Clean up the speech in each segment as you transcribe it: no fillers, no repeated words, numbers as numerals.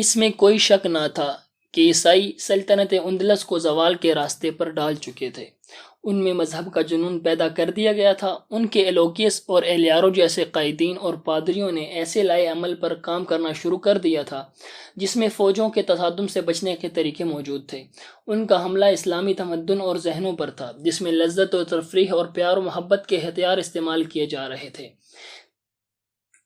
اس میں کوئی شک نہ تھا کہ عیسائی سلطنت اندلس کو زوال کے راستے پر ڈال چکے تھے۔ ان میں مذہب کا جنون پیدا کر دیا گیا تھا۔ ان کے ایلوکیس اور ایلیارو جیسے قائدین اور پادریوں نے ایسے لائے عمل پر کام کرنا شروع کر دیا تھا جس میں فوجوں کے تصادم سے بچنے کے طریقے موجود تھے۔ ان کا حملہ اسلامی تمدن اور ذہنوں پر تھا جس میں لذت و تفریح اور پیار و محبت کے ہتھیار استعمال کیے جا رہے تھے۔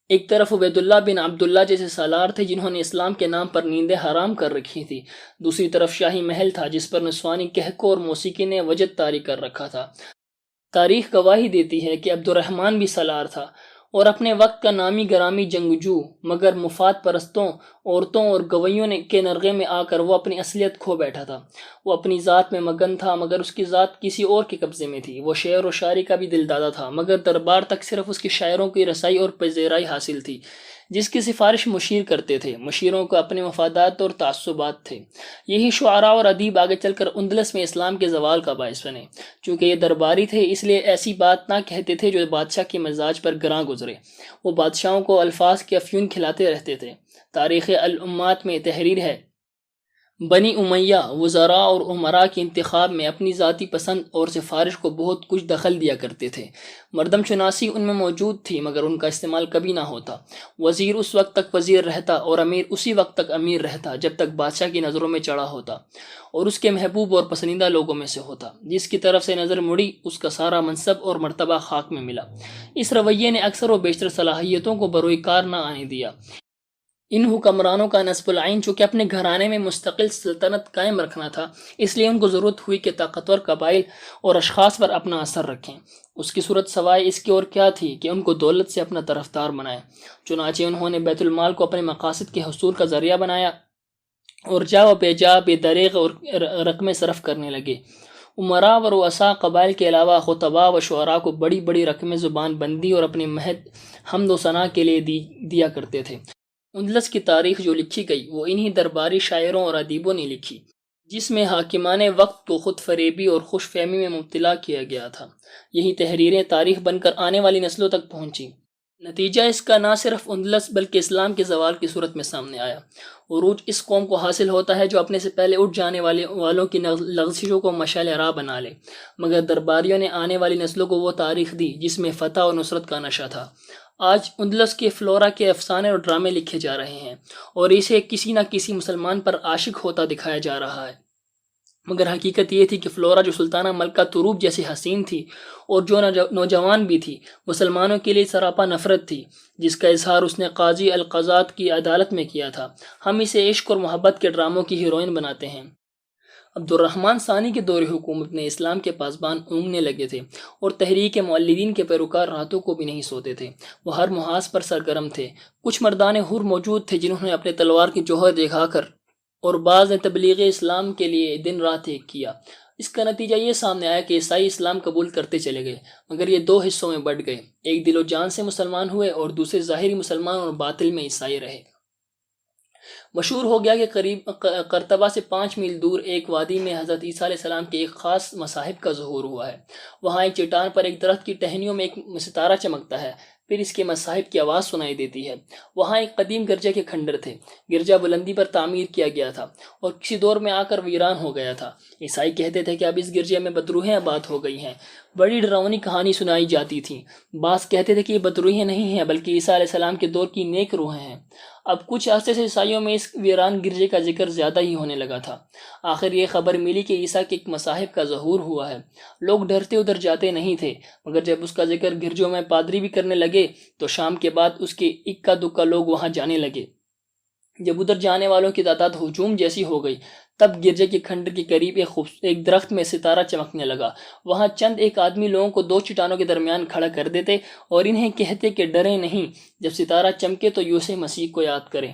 ایک طرف عبید اللہ بن عبداللہ جیسے سالار تھے جنہوں نے اسلام کے نام پر نیندیں حرام کر رکھی تھی، دوسری طرف شاہی محل تھا جس پر نسوانی کہکو اور موسیقی نے وجد طاری کر رکھا تھا۔ تاریخ گواہی دیتی ہے کہ عبد الرحمن بھی سالار تھا اور اپنے وقت کا نامی گرامی جنگجو، مگر مفاد پرستوں، عورتوں اور گویوں کے نرغے میں آ کر وہ اپنی اصلیت کھو بیٹھا تھا۔ وہ اپنی ذات میں مگن تھا مگر اس کی ذات کسی اور کے قبضے میں تھی۔ وہ شعر و شاعری کا بھی دل دادا تھا مگر دربار تک صرف اس کی شاعروں کی رسائی اور پذیرائی حاصل تھی جس کی سفارش مشیر کرتے تھے۔ مشیروں کو اپنے مفادات اور تعصبات تھے۔ یہی شعراء اور ادیب آگے چل کر اندلس میں اسلام کے زوال کا باعث بنے۔ چونکہ یہ درباری تھے اس لیے ایسی بات نہ کہتے تھے جو بادشاہ کے مزاج پر گراں گزرے۔ وہ بادشاہوں کو الفاظ کے افیون کھلاتے رہتے تھے۔ تاریخ الامات میں تحریر ہے، بنی امیہ وزراء اور امراء کے انتخاب میں اپنی ذاتی پسند اور سفارش کو بہت کچھ دخل دیا کرتے تھے۔ مردم شناسی ان میں موجود تھی مگر ان کا استعمال کبھی نہ ہوتا۔ وزیر اس وقت تک وزیر رہتا اور امیر اسی وقت تک امیر رہتا جب تک بادشاہ کی نظروں میں چڑھا ہوتا اور اس کے محبوب اور پسندیدہ لوگوں میں سے ہوتا۔ جس کی طرف سے نظر مڑی اس کا سارا منصب اور مرتبہ خاک میں ملا۔ اس رویے نے اکثر و بیشتر صلاحیتوں کو بروئے کار نہ آنے دیا۔ ان حکمرانوں کا نصب العین چونکہ اپنے گھرانے میں مستقل سلطنت قائم رکھنا تھا اس لیے ان کو ضرورت ہوئی کہ طاقتور قبائل اور اشخاص پر اپنا اثر رکھیں۔ اس کی صورت سوائے اس کی اور کیا تھی کہ ان کو دولت سے اپنا طرفدار بنائیں۔ چنانچہ انہوں نے بیت المال کو اپنے مقاصد کے حصول کا ذریعہ بنایا اور جا و بے جا بے دریغ اور رقمیں صرف کرنے لگے۔ امراء و رؤساء قبائل کے علاوہ خطباء و شعراء کو بڑی بڑی رقمیں زبان بندی اور اپنے مہد حمد و ثنا کے لیے دیا کرتے تھے۔ اندلس کی تاریخ جو لکھی گئی وہ انہی درباری شاعروں اور ادیبوں نے لکھی جس میں حاکمان وقت کو خود فریبی اور خوش فہمی میں مبتلا کیا گیا تھا۔ یہی تحریریں تاریخ بن کر آنے والی نسلوں تک پہنچی۔ نتیجہ اس کا نہ صرف اندلس بلکہ اسلام کے زوال کی صورت میں سامنے آیا۔ عروج اس قوم کو حاصل ہوتا ہے جو اپنے سے پہلے اٹھ جانے والوں کی لغزشوں کو مشعل راہ بنا لے، مگر درباریوں نے آنے والی نسلوں کو وہ تاریخ دی جس میں فتح اور نصرت کا نشہ تھا۔ آج اندلس کے فلورا کے افسانے اور ڈرامے لکھے جا رہے ہیں اور اسے کسی نہ کسی مسلمان پر عاشق ہوتا دکھایا جا رہا ہے، مگر حقیقت یہ تھی کہ فلورا جو سلطانہ ملکہ تروب جیسی حسین تھی اور جو نوجوان بھی تھی، مسلمانوں کے لیے سراپا نفرت تھی جس کا اظہار اس نے قاضی القضات کی عدالت میں کیا تھا۔ ہم اسے عشق اور محبت کے ڈراموں کی ہیروئن بناتے ہیں۔ عبد الرحمن ثانی کے دور حکومت میں اسلام کے پاسبان اونگنے لگے تھے اور تحریک مولدین کے پیروکار راتوں کو بھی نہیں سوتے تھے۔ وہ ہر محاذ پر سرگرم تھے۔ کچھ مردان حر موجود تھے جنہوں نے اپنے تلوار کی جوہر دکھا کر اور بعض نے تبلیغ اسلام کے لیے دن رات ایک کیا۔ اس کا نتیجہ یہ سامنے آیا کہ عیسائی اسلام قبول کرتے چلے گئے مگر یہ دو حصوں میں بٹ گئے، ایک دل و جان سے مسلمان ہوئے اور دوسرے ظاہری مسلمان اور باطل میں عیسائی رہے۔ مشہور ہو گیا کہ قریب قرطبہ سے 5 میل دور ایک وادی میں حضرت عیسیٰ علیہ السلام کے ایک خاص مصاحب کا ظہور ہوا ہے۔ وہاں ایک چٹان پر ایک درخت کی ٹہنیوں میں ایک ستارہ چمکتا ہے، پھر اس کے مصاحب کی آواز سنائی دیتی ہے۔ وہاں ایک قدیم گرجے کے کھنڈر تھے۔ گرجا بلندی پر تعمیر کیا گیا تھا اور کسی دور میں آ کر ویران ہو گیا تھا۔ عیسائی کہتے تھے کہ اب اس گرجے میں بدروحیں آباد ہو گئی ہیں۔ بڑی ڈراؤنی کہانی سنائی جاتی تھی۔ بعض کہتے تھے کہ یہ بدروحیں نہیں ہیں بلکہ عیسیٰ علیہ السلام کے دور کی نیک روحیں ہیں۔ اب کچھ عرصے سے عیسائیوں میں اس ویران گرجے کا ذکر زیادہ ہی ہونے لگا تھا۔ آخر یہ خبر ملی کہ عیسیٰ کے ایک مصاحب کا ظہور ہوا ہے۔ لوگ ڈرتے ادھر جاتے نہیں تھے مگر جب اس کا ذکر گرجوں میں پادری بھی کرنے لگے تو شام کے بعد اس کے اکا دکا لوگ وہاں جانے لگے۔ جب ادھر جانے والوں کی تعداد ہجوم جیسی ہو گئی تب گرجے کے کھنڈر کے قریب ایک درخت میں ستارہ چمکنے لگا۔ وہاں چند ایک آدمی لوگوں کو 2 چٹانوں کے درمیان کھڑا کر دیتے اور انہیں کہتے کہ ڈریں نہیں، جب ستارہ چمکے تو یوسف مسیح کو یاد کریں۔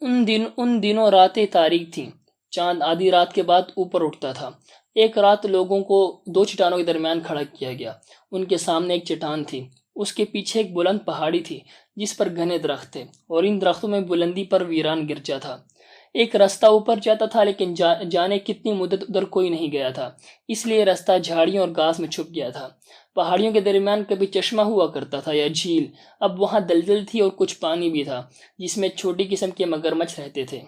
ان دنوں راتیں تاریک تھیں۔ چاند آدھی رات کے بعد اوپر اٹھتا تھا۔ ایک رات لوگوں کو 2 چٹانوں کے درمیان کھڑا کیا گیا۔ ان کے سامنے ایک چٹان تھی، اس کے پیچھے ایک بلند پہاڑی تھی جس پر گھنے درخت تھے اور ان درختوں میں بلندی پر ویران گرجا تھا۔ ایک راستہ اوپر جاتا تھا لیکن جانے کتنی مدت ادھر کوئی نہیں گیا تھا، اس لیے راستہ جھاڑیوں اور گھاس میں چھپ گیا تھا۔ پہاڑیوں کے درمیان کبھی چشمہ ہوا کرتا تھا یا جھیل، اب وہاں دلدل تھی اور کچھ پانی بھی تھا جس میں چھوٹی قسم کے مگرمچھ رہتے تھے۔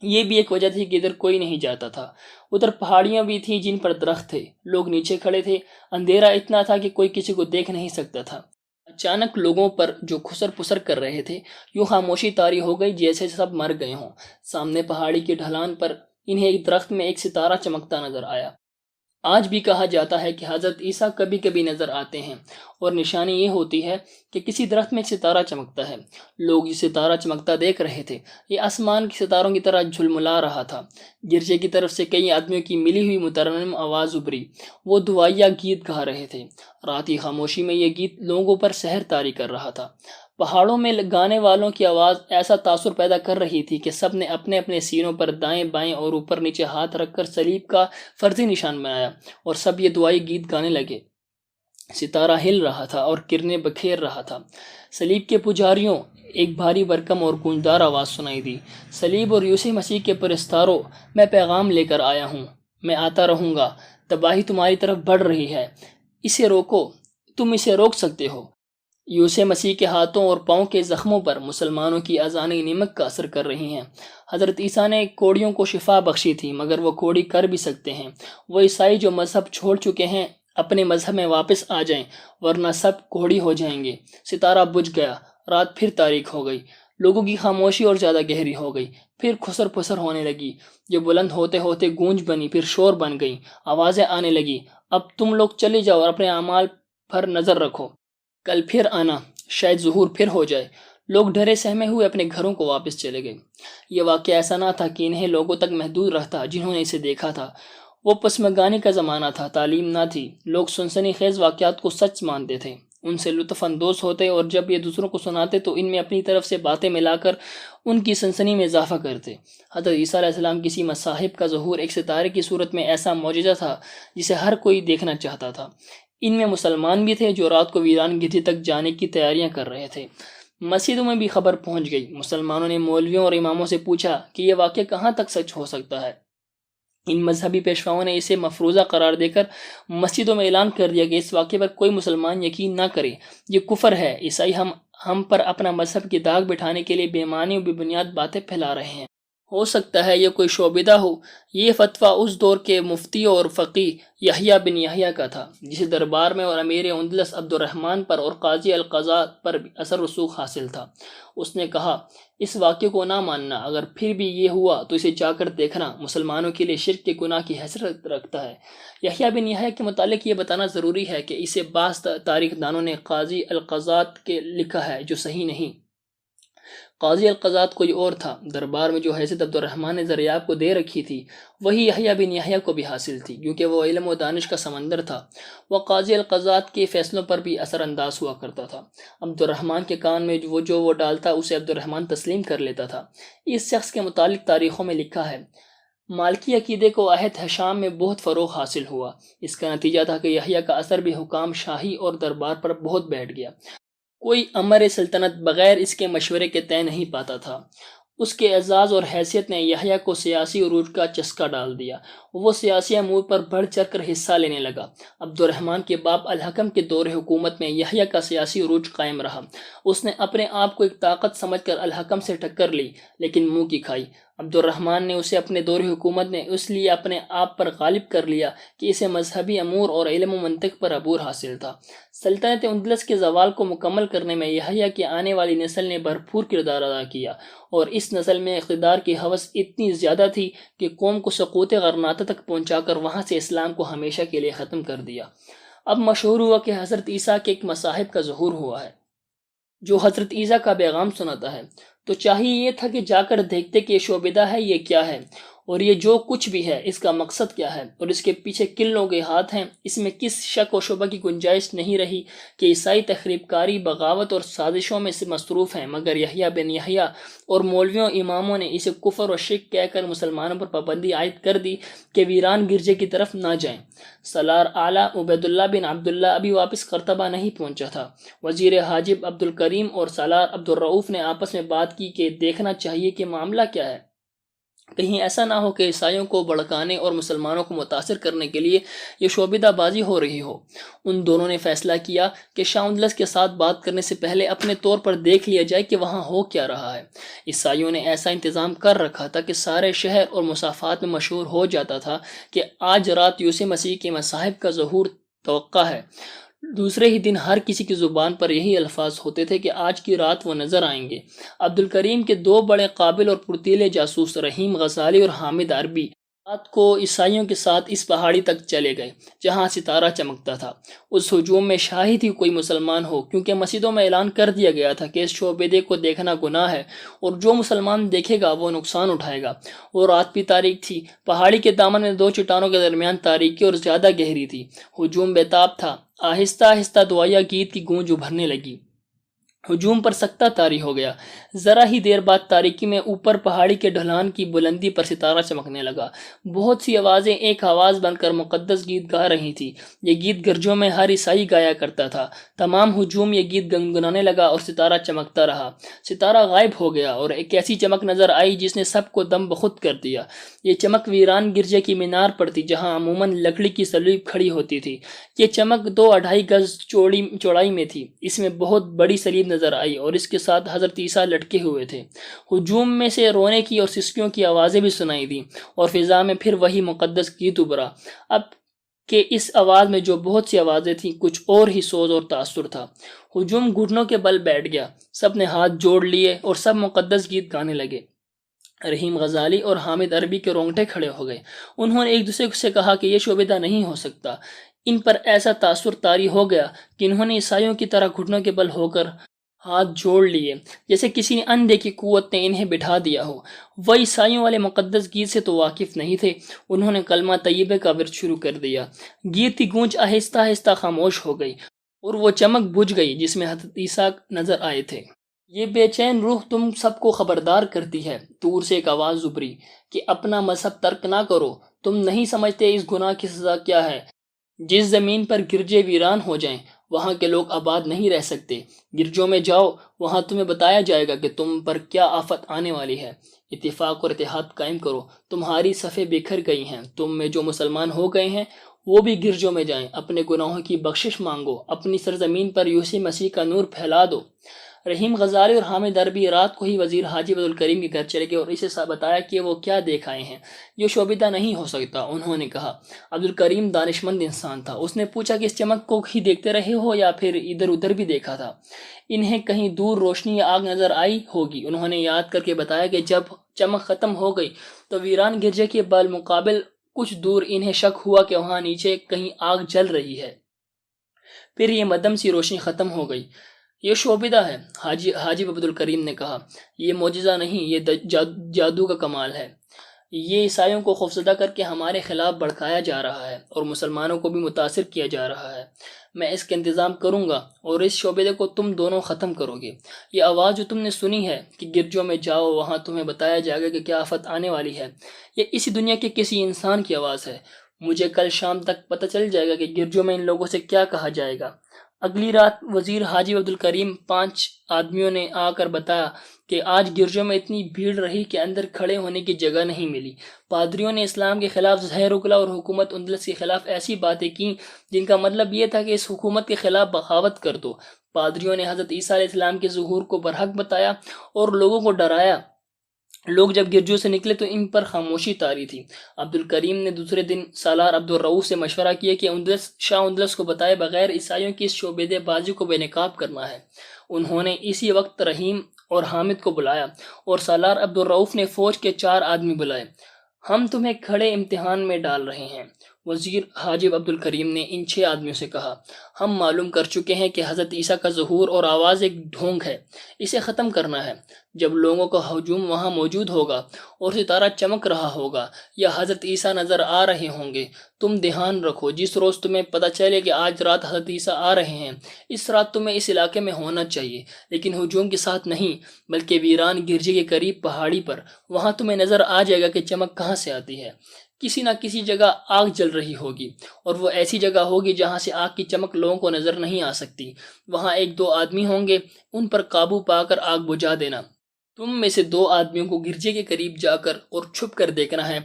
یہ بھی ایک وجہ تھی کہ ادھر کوئی نہیں جاتا تھا۔ ادھر پہاڑیاں بھی تھیں جن پر درخت تھے، لوگ نیچے کھڑے تھے، اندھیرا اتنا تھا کہ کوئی کسی کو دیکھ نہیں سکتا تھا۔ اچانک لوگوں پر جو کھسر پسر کر رہے تھے یوں خاموشی طاری ہو گئی جیسے سب مر گئے ہوں۔ سامنے پہاڑی کی ڈھلان پر انہیں ایک درخت میں ایک ستارہ چمکتا نظر آیا۔ آج بھی کہا جاتا ہے کہ حضرت عیسیٰ کبھی کبھی نظر آتے ہیں اور نشانی یہ ہوتی ہے کہ کسی درخت میں ایک ستارہ چمکتا ہے۔ لوگ یہ ستارہ چمکتا دیکھ رہے تھے، یہ آسمان کے ستاروں کی طرح جھلملا رہا تھا۔ گرجے کی طرف سے کئی آدمیوں کی ملی ہوئی مترنم آواز ابھری، وہ دعائیا گیت گا رہے تھے۔ رات کی خاموشی میں یہ گیت لوگوں پر سحر طاری کر رہا تھا۔ پہاڑوں میں گانے والوں کی آواز ایسا تاثر پیدا کر رہی تھی کہ سب نے اپنے اپنے سینوں پر دائیں بائیں اور اوپر نیچے ہاتھ رکھ کر صلیب کا فرضی نشان بنایا اور سب یہ دعائی گیت گانے لگے۔ ستارہ ہل رہا تھا اور کرنیں بکھیر رہا تھا۔ صلیب کے پجاریوں ایک بھاری بھرکم اور گونجدار آواز سنائی دی، صلیب اور یسوع مسیح کے پرستاروں، میں پیغام لے کر آیا ہوں، میں آتا رہوں گا، تباہی تمہاری طرف بڑھ رہی ہے، اسے روکو، تم اسے روک سکتے ہو۔ یسوع مسیح کے ہاتھوں اور پاؤں کے زخموں پر مسلمانوں کی اذانیں نمک کا اثر کر رہی ہیں۔ حضرت عیسیٰ نے کوڑیوں کو شفا بخشی تھی، مگر وہ کوڑی کر بھی سکتے ہیں۔ وہ عیسائی جو مذہب چھوڑ چکے ہیں اپنے مذہب میں واپس آ جائیں، ورنہ سب کوڑی ہو جائیں گے۔ ستارہ بجھ گیا، رات پھر تاریک ہو گئی، لوگوں کی خاموشی اور زیادہ گہری ہو گئی، پھر کھسر پسر ہونے لگی، جو بلند ہوتے ہوتے گونج بنی، پھر شور بن گئی، آوازیں آنے لگی، اب تم لوگ چلے جاؤ اور اپنے اعمال پر نظر رکھو، کل پھر آنا، شاید ظہور پھر ہو جائے۔ لوگ ڈرے سہمے ہوئے اپنے گھروں کو واپس چلے گئے۔ یہ واقعہ ایسا نہ تھا کہ انہیں لوگوں تک محدود رہتا جنہوں نے اسے دیکھا تھا۔ وہ پسماندگی کا زمانہ تھا، تعلیم نہ تھی، لوگ سنسنی خیز واقعات کو سچ مانتے تھے، ان سے لطف اندوز ہوتے اور جب یہ دوسروں کو سناتے تو ان میں اپنی طرف سے باتیں ملا کر ان کی سنسنی میں اضافہ کرتے۔ حضرت عیسیٰ علیہ السلام کسی مصاحب کا ظہور ایک ستارے کی صورت میں ایسا معجزہ تھا جسے ہر کوئی دیکھنا چاہتا تھا۔ ان میں مسلمان بھی تھے جو رات کو ویران گرجے تک جانے کی تیاریاں کر رہے تھے۔ مسجدوں میں بھی خبر پہنچ گئی۔ مسلمانوں نے مولویوں اور اماموں سے پوچھا کہ یہ واقعہ کہاں تک سچ ہو سکتا ہے۔ ان مذہبی پیشواؤں نے اسے مفروضہ قرار دے کر مسجدوں میں اعلان کر دیا کہ اس واقعے پر کوئی مسلمان یقین نہ کرے، یہ کفر ہے، عیسائی ہم پر اپنا مذہب کی داغ بٹھانے کے لیے بے معنی و بے بنیاد باتیں پھیلا رہے ہیں۔ ہو سکتا ہے یہ کوئی شعبدہ ہو۔ یہ فتویٰ اس دور کے مفتی اور فقی یحییٰ بن یحییٰ کا تھا، جسے دربار میں اور امیر اندلس عبد الرحمن پر اور قاضی القضاۃ پر اثر رسوخ حاصل تھا۔ اس نے کہا، اس واقعے کو نہ ماننا، اگر پھر بھی یہ ہوا تو اسے جا کر دیکھنا، مسلمانوں کے لیے شرک کے گناہ کی حسرت رکھتا ہے۔ یحییٰ بن یحییٰ کے متعلق یہ بتانا ضروری ہے کہ اسے بعض تاریخ دانوں نے قاضی القضاۃ کے لکھا ہے، جو صحیح نہیں۔ قاضی القضاۃ کوئی اور تھا۔ دربار میں جو حیثیت عبد الرحمن نے دریاب کو دے رکھی تھی وہی یحییٰ بن یحییٰ کو بھی حاصل تھی، کیونکہ وہ علم و دانش کا سمندر تھا۔ وہ قاضی القضاۃ کے فیصلوں پر بھی اثر انداز ہوا کرتا تھا۔ عبد الرحمن کے کان میں وہ ڈالتا اسے عبد الرحمن تسلیم کر لیتا تھا۔ اس شخص کے متعلق تاریخوں میں لکھا ہے، مالکی عقیدے کو عہد حشام میں بہت فروغ حاصل ہوا۔ اس کا نتیجہ تھا کہ یحییٰ کا اثر بھی حکام شاہی اور دربار پر بہت بیٹھ گیا۔ کوئی امر سلطنت بغیر اس کے مشورے کے طے نہیں پاتا تھا۔ اس کے اعزاز اور حیثیت نے یحییٰ کو سیاسی عروج کا چسکا ڈال دیا۔ وہ سیاسی امور پر بڑھ چڑھ کر حصہ لینے لگا۔ عبد الرحمن کے باپ الحکم کے دور حکومت میں یحییٰ کا سیاسی عروج قائم رہا۔ اس نے اپنے آپ کو ایک طاقت سمجھ کر الحکم سے ٹکر لی، لیکن منہ کی کھائی۔ عبد الرحمن نے اسے اپنے دور حکومت میں اس لیے اپنے آپ پر غالب کر لیا کہ اسے مذہبی امور اور علم و منطق پر عبور حاصل تھا۔ سلطنت اندلس کے زوال کو مکمل کرنے میں یحییٰ کی آنے والی نسل نے بھرپور کردار ادا کیا، اور اس نسل میں اقتدار کی ہوس اتنی زیادہ تھی کہ قوم کو سقوط غرناطہ تک پہنچا کر وہاں سے اسلام کو ہمیشہ کے لیے ختم کر دیا۔ اب مشہور ہوا کہ حضرت عیسیٰ کے ایک مصاحب کا ظہور ہوا ہے جو حضرت عیسیٰ کا پیغام سناتا ہے، تو چاہیے یہ تھا کہ جا کر دیکھتے کہ یہ شعبدہ ہے، یہ کیا ہے، اور یہ جو کچھ بھی ہے اس کا مقصد کیا ہے، اور اس کے پیچھے کن لوگوں کے ہاتھ ہیں۔ اس میں کس شک و شبہ کی گنجائش نہیں رہی کہ عیسائی تخریب کاری، بغاوت اور سازشوں میں سے مصروف ہیں، مگر یحییٰ بن یحییٰ اور مولویوں اماموں نے اسے کفر و شرک کہہ کر مسلمانوں پر پابندی عائد کر دی کہ ویران گرجے کی طرف نہ جائیں۔ سالار اعلیٰ عبید اللہ بن عبداللہ ابھی واپس قرطبہ نہیں پہنچا تھا۔ وزیر حاجب عبد الکریم اور سالار عبد الرؤف نے آپس میں بات کی کہ دیکھنا چاہیے کہ معاملہ کیا ہے۔ کہیں ایسا نہ ہو کہ عیسائیوں کو بھڑکانے اور مسلمانوں کو متاثر کرنے کے لیے یہ شعبدہ بازی ہو رہی ہو۔ ان دونوں نے فیصلہ کیا کہ شاہ اندلس کے ساتھ بات کرنے سے پہلے اپنے طور پر دیکھ لیا جائے کہ وہاں ہو کیا رہا ہے۔ عیسائیوں نے ایسا انتظام کر رکھا تھا کہ سارے شہر اور مسافات میں مشہور ہو جاتا تھا کہ آج رات یسوع مسیح کے مصاحب کا ظہور توقع ہے۔ دوسرے ہی دن ہر کسی کی زبان پر یہی الفاظ ہوتے تھے کہ آج کی رات وہ نظر آئیں گے۔ عبدالکریم کے دو بڑے قابل اور پرتیلے جاسوس رحیم غزالی اور حامد عربی رات کو عیسائیوں کے ساتھ اس پہاڑی تک چلے گئے جہاں ستارہ چمکتا تھا۔ اس ہجوم میں شاہد ہی کوئی مسلمان ہو، کیونکہ مسجدوں میں اعلان کر دیا گیا تھا کہ اس شعبدے کو دیکھنا گناہ ہے اور جو مسلمان دیکھے گا وہ نقصان اٹھائے گا۔ وہ رات بھی تاریک تھی، پہاڑی کے دامن میں دو چٹانوں کے درمیان تاریکی اور زیادہ گہری تھی۔ ہجوم بےتاب تھا، آہستہ آہستہ دعائیہ گیت کی گونج ابھرنے لگی۔ ہجوم پر سکتہ طاری ہو گیا۔ ذرا ہی دیر بعد تاریکی میں اوپر پہاڑی کے ڈھلان کی بلندی پر ستارہ چمکنے لگا۔ بہت سی آوازیں ایک آواز بن کر مقدس گیت گا رہی تھی۔ یہ گیت گرجوں میں ہر عیسائی گایا کرتا تھا۔ تمام ہجوم یہ گیت گنگنانے لگا اور ستارہ چمکتا رہا۔ ستارہ غائب ہو گیا اور ایک ایسی چمک نظر آئی جس نے سب کو دم بخود کر دیا۔ یہ چمک ویران گرجے کی مینار پر تھی جہاں عموماً لکڑی کی صلیب کھڑی ہوتی تھی۔ یہ چمک 2-2.5 گز چوڑائی میں تھی۔ اس میں بہت بڑی صلیب نظر آئی اور اس کے ساتھ حضرت عیسیٰ لٹکے ہوئے تھے۔ ہجوم میں سے رونے کی اور سسکیوں کی آوازیں بھی سنائی دیں اور فضا میں پھر وہی مقدس گیت ابھرا۔ اب کہ اس آواز میں جو بہت سی آوازیں تھیں کچھ اور ہی سوز اور تاثر تھا۔ ہجوم گھٹنوں کے بل بیٹھ گیا، سب نے ہاتھ جوڑ لیے اور سب مقدس گیت گانے لگے۔ رحیم غزالی اور حامد عربی کے رونگٹے کھڑے ہو گئے۔ انہوں نے ایک دوسرے سے کہا کہ یہ شعبدہ نہیں ہو سکتا۔ ان پر ایسا تاثر طاری ہو گیا کہ انہوں نے عیسائیوں کی طرح گھٹنوں کے بل ہو کر ہاتھ جوڑ لیے، جیسے کسی نے اندھے کی قوت نے انہیں بٹھا دیا ہو۔ وہ عیسائیوں والے مقدس گیت سے تو واقف نہیں تھے۔ انہوں نے کلمہ طیبہ کا ورد شروع کر دیا۔ گیت کی گونج آہستہ آہستہ خاموش ہو گئی اور وہ چمک بجھ گئی جس میں حضرت عیسیٰ نظر آئے تھے۔ یہ بے چین روح تم سب کو خبردار کرتی ہے، دور سے ایک آواز ابھری، کہ اپنا مذہب ترک نہ کرو۔ تم نہیں سمجھتے اس گناہ کی سزا کیا ہے۔ جس زمین پر گرجے ویران ہو جائیں وہاں کے لوگ آباد نہیں رہ سکتے۔ گرجوں میں جاؤ، وہاں تمہیں بتایا جائے گا کہ تم پر کیا آفت آنے والی ہے۔ اتفاق اور اتحاد قائم کرو، تمہاری صفیں بکھر گئی ہیں۔ تم میں جو مسلمان ہو گئے ہیں وہ بھی گرجوں میں جائیں، اپنے گناہوں کی بخشش مانگو، اپنی سرزمین پر یسوع مسیح کا نور پھیلا دو۔ رحیم غزالی اور حامد عربی رات کو ہی وزیر حاجی عبدالکریم کے گھر چلے گئے اور اسے بتایا کہ وہ کیا دیکھ آئے ہیں۔ یہ شعبدہ نہیں ہو سکتا، انہوں نے کہا۔ عبدالکریم دانشمند انسان تھا۔ اس نے پوچھا کہ اس چمک کو ہی دیکھتے رہے ہو یا پھر ادھر ادھر بھی دیکھا تھا؟ انہیں کہیں دور روشنی یا آگ نظر آئی ہوگی۔ انہوں نے یاد کر کے بتایا کہ جب چمک ختم ہو گئی تو ویران گرجے کے بالمقابل کچھ دور انہیں شک ہوا کہ وہاں نیچے کہیں آگ جل رہی ہے۔ پھر یہ مدھم سی روشنی ختم ہو گئی۔ یہ شعبدہ ہے، حاجی عبدالکریم نے کہا۔ یہ معجزہ نہیں، یہ جادو کا کمال ہے۔ یہ عیسائیوں کو خوفزدہ کر کے ہمارے خلاف بھڑکایا جا رہا ہے اور مسلمانوں کو بھی متاثر کیا جا رہا ہے۔ میں اس کا انتظام کروں گا اور اس شعبدے کو تم دونوں ختم کرو گے۔ یہ آواز جو تم نے سنی ہے کہ گرجوں میں جاؤ، وہاں تمہیں بتایا جائے گا کہ کیا آفت آنے والی ہے، یہ اسی دنیا کے کسی انسان کی آواز ہے۔ مجھے کل شام تک پتہ چل جائے گا کہ گرجوں میں ان لوگوں سے کیا کہا جائے گا۔ اگلی رات وزیر حاجی عبدالکریم 5 آدمیوں نے آ کر بتایا کہ آج گرجوں میں اتنی بھیڑ رہی کہ اندر کھڑے ہونے کی جگہ نہیں ملی۔ پادریوں نے اسلام کے خلاف زہر اگلا اور حکومت اندلس کے خلاف ایسی باتیں کیں جن کا مطلب یہ تھا کہ اس حکومت کے خلاف بغاوت کر دو۔ پادریوں نے حضرت عیسیٰ علیہ السلام کے ظہور کو برحق بتایا اور لوگوں کو ڈرایا۔ لوگ جب گرجوں سے نکلے تو ان پر خاموشی طاری تھی۔ عبدالکریم نے دوسرے دن سالار عبدالرؤف سے مشورہ کیا کہ شاہ اندلس کو بتائے بغیر عیسائیوں کی اس شعبدے بازی کو بے نقاب کرنا ہے۔ انہوں نے اسی وقت رحیم اور حامد کو بلایا اور سالار عبدالرؤف نے فوج کے 4 آدمی بلائے۔ ہم تمہیں کھڑے امتحان میں ڈال رہے ہیں، وزیر حاجب عبدالکریم نے ان 6 آدمیوں سے کہا۔ ہم معلوم کر چکے ہیں کہ حضرت عیسیٰ کا ظہور اور آواز ایک ڈھونگ ہے، اسے ختم کرنا ہے۔ جب لوگوں کا ہجوم وہاں موجود ہوگا اور ستارہ چمک رہا ہوگا یا حضرت عیسیٰ نظر آ رہے ہوں گے، تم دھیان رکھو، جس روز تمہیں پتہ چلے کہ آج رات حضرت عیسیٰ آ رہے ہیں، اس رات تمہیں اس علاقے میں ہونا چاہیے، لیکن ہجوم کے ساتھ نہیں، بلکہ ویران گرجے کے قریب پہاڑی پر۔ وہاں تمہیں نظر آ جائے گا کہ چمک کہاں سے آتی ہے۔ کسی نہ کسی جگہ آگ جل رہی ہوگی اور وہ ایسی جگہ ہوگی جہاں سے آگ کی چمک لوگوں کو نظر نہیں آ سکتی۔ وہاں 1-2 آدمی ہوں گے، ان پر قابو پا کر آگ بجھا دینا۔ تم میں سے 2 آدمیوں کو گرجے کے قریب جا کر اور چھپ کر دیکھنا ہے،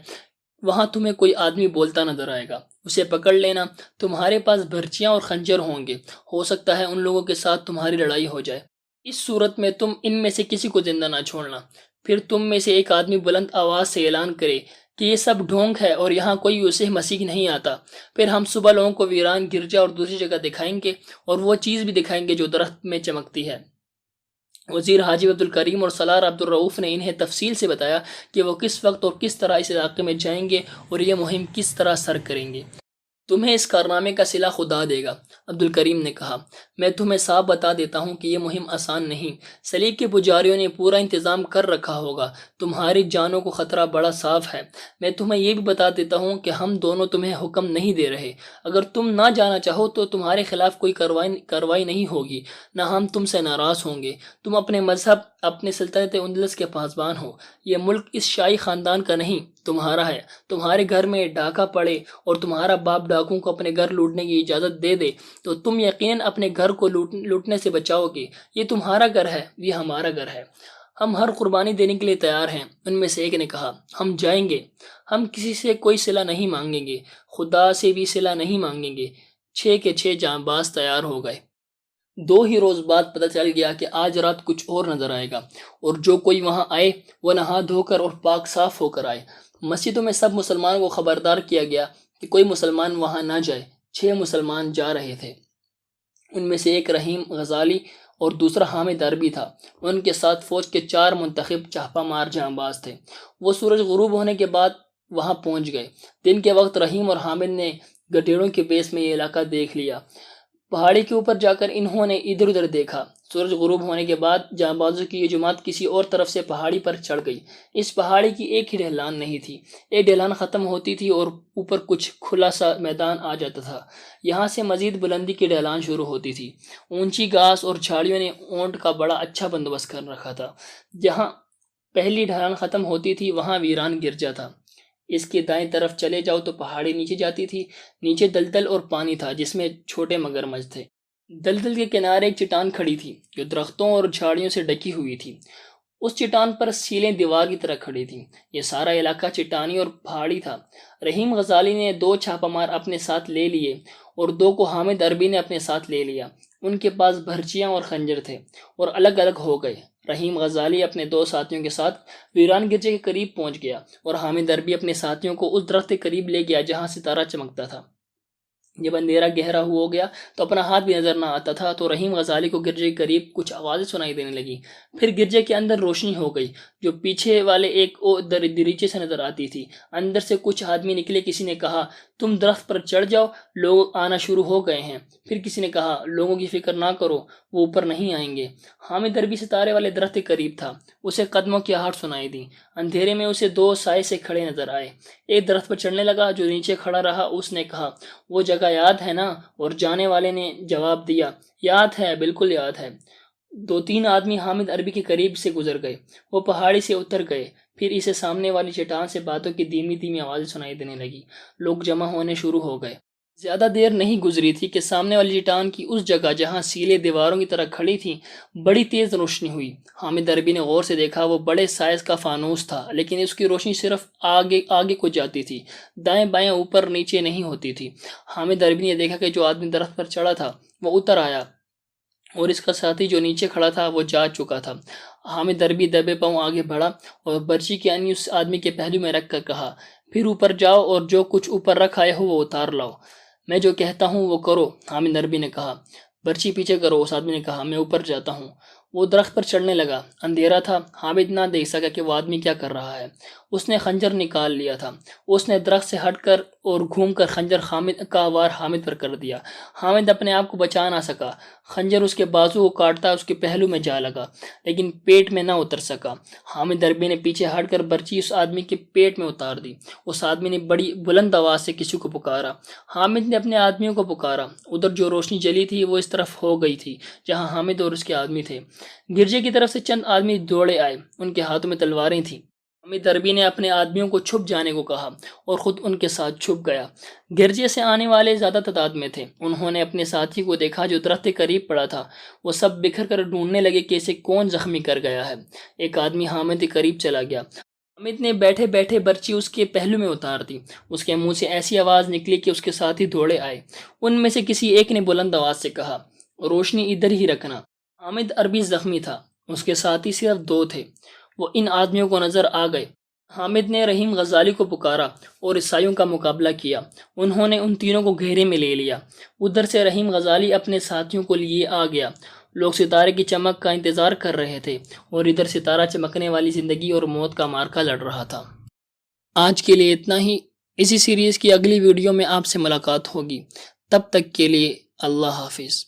وہاں تمہیں کوئی آدمی بولتا نظر آئے گا، اسے پکڑ لینا، تمہارے پاس برچیاں اور خنجر ہوں گے، ہو سکتا ہے ان لوگوں کے ساتھ تمہاری لڑائی ہو جائے، اس صورت میں تم ان میں سے کسی کو زندہ نہ چھوڑنا۔ پھر تم میں سے ایک آدمی بلند آواز سے اعلان کرے کہ یہ سب ڈھونگ ہے اور یہاں کوئی یوسف مسیح نہیں آتا، پھر ہم صبح لوگوں کو ویران گرجا اور دوسری جگہ دکھائیں گے اور وہ چیز بھی دکھائیں گے جو درخت میں چمکتی ہے۔ وزیر حاجی عبد الکریم اور سالار عبد الرؤف نے انہیں تفصیل سے بتایا کہ وہ کس وقت اور کس طرح اس علاقے میں جائیں گے اور یہ مہم کس طرح سر کریں گے۔ تمہیں اس کارنامے کا صلہ خدا دے گا، عبد الکریم نے کہا۔ میں تمہیں صاف بتا دیتا ہوں کہ یہ مہم آسان نہیں، سلیب کے پجاریوں نے پورا انتظام کر رکھا ہوگا، تمہاری جانوں کو خطرہ بڑا صاف ہے۔ میں تمہیں یہ بھی بتا دیتا ہوں کہ ہم دونوں تمہیں حکم نہیں دے رہے، اگر تم نہ جانا چاہو تو تمہارے خلاف کوئی کارروائی نہیں ہوگی، نہ ہم تم سے ناراض ہوں گے۔ تم اپنے مذہب، اپنے سلطنت اندلس کے پاسبان ہو، یہ ملک اس شاہی خاندان کا نہیں، تمہارا ہے۔ تمہارے گھر میں ڈاکہ پڑے اور تمہارا باپ ڈاکوؤں کو اپنے گھر لوٹنے کی اجازت دے دے تو تم یقیناً اپنے گھر کو لوٹنے سے بچاؤ گے۔ یہ تمہارا گھر ہے، یہ ہمارا گھر ہے، ہم ہر قربانی دینے کے لیے تیار ہیں۔ ان میں سے ایک نے کہا، ہم جائیں گے، ہم کسی سے کوئی صلہ نہیں مانگیں گے، خدا سے بھی صلہ نہیں مانگیں گے۔ 6 کے 6 جانباز تیار ہو گئے۔ 2 ہی روز بعد پتہ چل گیا کہ آج رات کچھ اور نظر آئے گا، اور جو کوئی وہاں آئے وہ نہا دھو کر اور پاک صاف ہو کر آئے۔ مسجدوں میں سب مسلمانوں کو خبردار کیا گیا کہ کوئی مسلمان وہاں نہ جائے۔ 6 مسلمان جا رہے تھے، ان میں سے ایک رحیم غزالی اور دوسرا حامد عربی تھا۔ ان کے ساتھ فوج کے 4 منتخب چھاپہ مار جانباز تھے۔ وہ سورج غروب ہونے کے بعد وہاں پہنچ گئے۔ دن کے وقت رحیم اور حامد نے گڈیڑوں کے بیس میں یہ علاقہ دیکھ لیا۔ پہاڑی کے اوپر جا کر انہوں نے ادھر ادھر دیکھا۔ سورج غروب ہونے کے بعد جانبازوں کی یہ جماعت کسی اور طرف سے پہاڑی پر چڑھ گئی۔ اس پہاڑی کی ایک ہی ڈھلان نہیں تھی، ایک ڈھلان ختم ہوتی تھی اور اوپر کچھ کھلا سا میدان آ جاتا تھا، یہاں سے مزید بلندی کی ڈھلان شروع ہوتی تھی۔ اونچی گھاس اور جھاڑیوں نے اونٹ کا بڑا اچھا بندوبست کر رکھا تھا۔ جہاں پہلی ڈھلان ختم ہوتی تھی وہاں ویران گرجا تھا۔ اس کے دائیں طرف چلے جاؤ تو پہاڑی نیچے جاتی تھی، نیچے دلدل اور پانی تھا جس میں چھوٹے مگرمچھ تھے۔ دلدل کے کنارے ایک چٹان کھڑی تھی جو درختوں اور جھاڑیوں سے ڈکی ہوئی تھی، اس چٹان پر سیلیں دیوار کی طرح کھڑی تھیں۔ یہ سارا علاقہ چٹانی اور پہاڑی تھا۔ رحیم غزالی نے 2 چھاپہ مار اپنے ساتھ لے لیے اور 2 کو حامد عربی نے اپنے ساتھ لے لیا۔ ان کے پاس بھرچیاں اور خنجر تھے اور الگ الگ ہو گئے۔ رحیم غزالی اپنے 2 ساتھیوں کے ساتھ ویران گرجے کے قریب پہنچ گیا اور حامد عربی اپنے ساتھیوں کو اس درخت کے قریب لے گیا جہاں ستارہ چمکتا تھا۔ جب اندھیرا گہرا ہو گیا تو اپنا ہاتھ بھی نظر نہ آتا تھا تو رحیم غزالی کو گرجے کے قریب کچھ آوازیں سنائی دینے لگی۔ پھر گرجے کے اندر روشنی ہو گئی جو پیچھے والے ایک دریچے سے نظر آتی تھی۔ اندر سے کچھ آدمی نکلے، کسی نے کہا، تم درخت پر چڑھ جاؤ، لوگ آنا شروع ہو گئے ہیں۔ پھر کسی نے کہا، لوگوں کی فکر نہ کرو، وہ اوپر نہیں آئیں گے۔ حامد عربی ستارے والے درخت کے قریب تھا، اسے قدموں کی آہٹ سنائی دی۔ اندھیرے میں اسے 2 سائے سے کھڑے نظر آئے۔ ایک درخت پر چڑھنے لگا، جو نیچے کھڑا رہا اس نے کہا، وہ جگہ یاد ہے نا؟ اور جانے والے نے جواب دیا، یاد ہے، بالکل یاد ہے۔ 2-3 آدمی حامد عربی کے قریب سے گزر گئے، وہ پہاڑی سے اتر گئے۔ پھر اسے سامنے والی چٹان سے باتوں کی دھیمی دھیمی آوازیں سنائی دینے لگی۔ لوگ جمع ہونے شروع ہو گئے۔ زیادہ دیر نہیں گزری تھی کہ سامنے والی چٹان کی اس جگہ جہاں سیلیں دیواروں کی طرح کھڑی تھیں بڑی تیز روشنی ہوئی۔ حامد عربی نے غور سے دیکھا، وہ بڑے سائز کا فانوس تھا، لیکن اس کی روشنی صرف آگے کو جاتی تھی، دائیں بائیں اوپر نیچے نہیں ہوتی تھی۔ حامد عربی نے دیکھا کہ جو آدمی درخت پر چڑھا تھا وہ اتر آیا اور اس کا ساتھی جو نیچے کھڑا تھا وہ جا چکا تھا۔ حامد عربی دبے پاؤں آگے بڑھا اور برچی کی آنی اس آدمی کے پہلو میں رکھ کر کہا، پھر اوپر جاؤ اور جو کچھ اوپر رکھ آئے ہو وہ اتار لاؤ۔ میں جو کہتا ہوں وہ کرو، حامد عربی نے کہا۔ برچی پیچھے کرو، اس آدمی نے کہا، میں اوپر جاتا ہوں۔ وہ درخت پر چڑھنے لگا۔ اندھیرا تھا، حامد نہ دیکھ سکا کہ وہ آدمی کیا کر رہا ہے۔ اس نے خنجر نکال لیا تھا۔ اس نے درخت سے ہٹ کر اور گھوم کر خنجر کا وار حامد پر کر دیا۔ حامد اپنے آپ کو بچا نہ سکا، خنجر اس کے بازو کو کاٹتا اس کے پہلو میں جا لگا لیکن پیٹ میں نہ اتر سکا۔ حامد عربی نے پیچھے ہٹ کر برچی اس آدمی کے پیٹ میں اتار دی۔ اس آدمی نے بڑی بلند آواز سے کسی کو پکارا۔ حامد نے اپنے آدمیوں کو پکارا۔ ادھر جو روشنی جلی تھی وہ اس طرف ہو گئی تھی جہاں حامد اور اس کے آدمی تھے۔ گرجے کی طرف سے چند آدمی دوڑے آئے، ان کے ہاتھوں میں تلواریں تھیں۔ حامد عربی نے اپنے آدمیوں کو چھپ جانے کو کہا اور خود ان کے ساتھ چھپ گیا۔ گرجے سے آنے والے زیادہ تعداد میں تھے۔ انہوں نے اپنے ساتھی کو دیکھا جو درخت کے قریب پڑا تھا۔ وہ سب بکھر کر ڈھونڈنے لگے کہ اسے کون زخمی کر گیا ہے۔ ایک آدمی حامد کے قریب چلا گیا۔ حامد نے بیٹھے بیٹھے برچی اس کے پہلو میں اتار دی۔ اس کے منہ سے ایسی آواز نکلی کہ اس کے ساتھی دوڑے آئے۔ ان میں سے کسی ایک نے بلند آواز سے کہا، روشنی ادھر ہی رکھنا۔ حامد عربی زخمی تھا، اس کے ساتھی صرف 2 تھے۔ وہ ان آدمیوں کو نظر آ گئے۔ حامد نے رحیم غزالی کو پکارا اور عیسائیوں کا مقابلہ کیا۔ انہوں نے ان تینوں کو گھیرے میں لے لیا۔ ادھر سے رحیم غزالی اپنے ساتھیوں کو لیے آ گیا۔ لوگ ستارے کی چمک کا انتظار کر رہے تھے اور ادھر ستارہ چمکنے والی زندگی اور موت کا معرکہ لڑ رہا تھا۔ آج کے لیے اتنا ہی۔ اسی سیریز کی اگلی ویڈیو میں آپ سے ملاقات ہوگی۔ تب تک کے لیے اللہ حافظ۔